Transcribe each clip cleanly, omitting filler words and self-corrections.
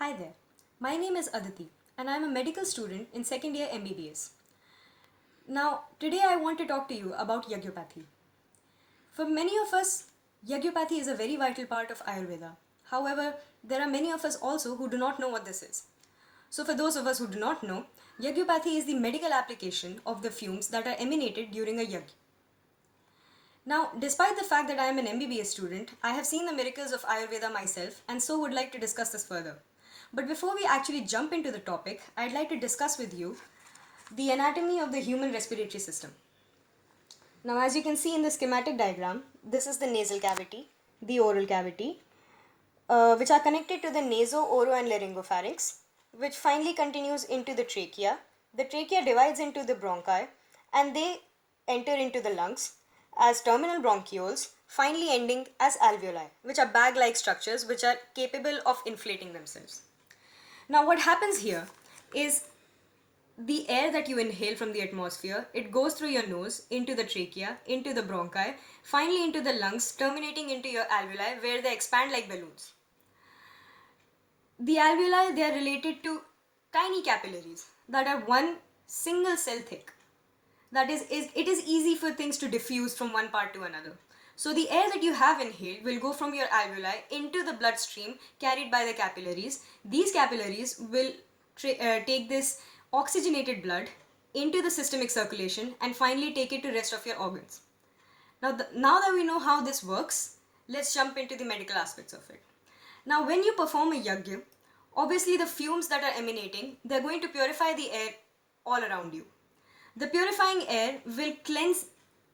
Hi there, my name is Aditi and I am a medical student in second year MBBS. Now, today I want to talk to you about Yagyopathy. For many of us, Yagyopathy is a very vital part of Ayurveda. However, there are many of us also who do not know what this is. So, for those of us who do not know, Yagyopathy is the medical application of the fumes that are emanated during a yagya. Now, despite the fact that I am an MBBS student, I have seen the miracles of Ayurveda myself and so would like to discuss this further. But before we actually jump into the topic, I'd like to discuss with you the anatomy of the human respiratory system. Now, as you can see in the schematic diagram, this is the nasal cavity, the oral cavity, which are connected to the naso, oro, and laryngopharynx, which finally continues into the trachea. The trachea divides into the bronchi, and they enter into the lungs as terminal bronchioles, finally ending as alveoli, which are bag-like structures which are capable of inflating themselves. Now, what happens here is the air that you inhale from the atmosphere, it goes through your nose, into the trachea, into the bronchi, finally into the lungs, terminating into your alveoli where they expand like balloons. The alveoli, they are related to tiny capillaries that are one single cell thick. That is, it is easy for things to diffuse from one part to another. So the air that you have inhaled will go from your alveoli into the bloodstream carried by the capillaries. These capillaries will take this oxygenated blood into the systemic circulation and finally take it to rest of your organs. Now that we know how this works, let's jump into the medical aspects of it. Now, when you perform a yagya, obviously the fumes that are emanating, they're going to purify the air all around you. The purifying air will cleanse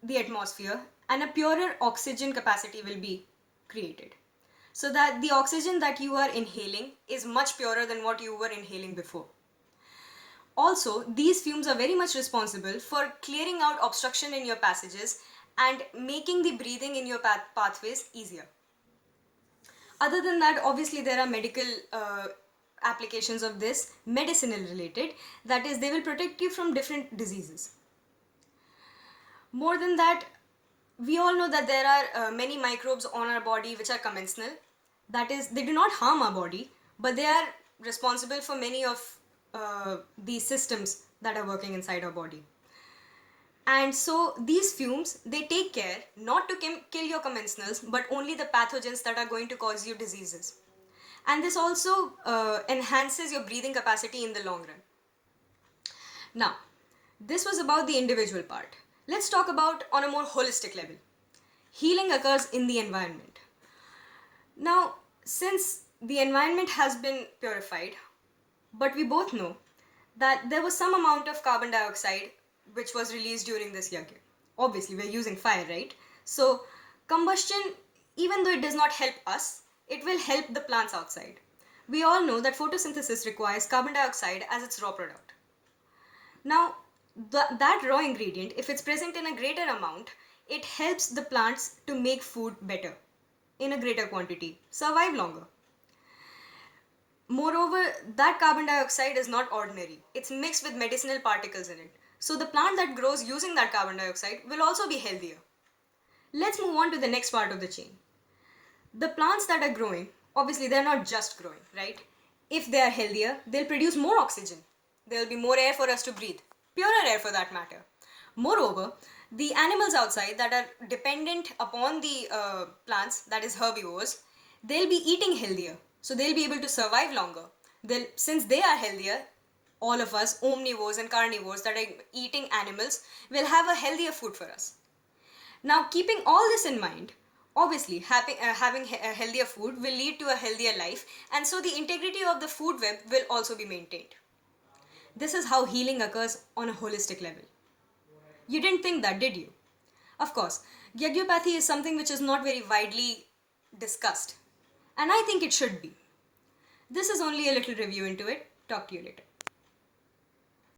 the atmosphere and a purer oxygen capacity will be created. So that the oxygen that you are inhaling is much purer than what you were inhaling before. Also, these fumes are very much responsible for clearing out obstruction in your passages and making the breathing in your pathways easier. Other than that, obviously there are medical applications of this, medicinal related, that is, they will protect you from different diseases. More than that, we all know that there are many microbes on our body which are commensal. That is, they do not harm our body, but they are responsible for many of these systems that are working inside our body. And so these fumes, they take care not to kill your commensals, but only the pathogens that are going to cause you diseases. And this also enhances your breathing capacity in the long run. Now, this was about the individual part. Let's talk about on a more holistic level. Healing occurs in the environment. Now, since the environment has been purified, but we both know that there was some amount of carbon dioxide which was released during this yagya. Obviously, we're using fire, right? So, combustion, even though it does not help us, it will help the plants outside. We all know that photosynthesis requires carbon dioxide as its raw product. Now, that raw ingredient, if it's present in a greater amount, it helps the plants to make food better in a greater quantity, survive longer. Moreover, that carbon dioxide is not ordinary. It's mixed with medicinal particles in it. So the plant that grows using that carbon dioxide will also be healthier. Let's move on to the next part of the chain. The plants that are growing, obviously they're not just growing, right? If they are healthier, they'll produce more oxygen. There will be more air for us to breathe. Purer air for that matter. Moreover, the animals outside that are dependent upon the plants, that is herbivores, they'll be eating healthier. So they'll be able to survive longer. Since they are healthier, all of us omnivores and carnivores that are eating animals will have a healthier food for us. Now, keeping all this in mind, obviously having a healthier food will lead to a healthier life, and so the integrity of the food web will also be maintained. This is how healing occurs on a holistic level. You didn't think that, did you? Of course, Yagyopathy is something which is not very widely discussed, and I think it should be. This is only a little review into it. Talk to you later.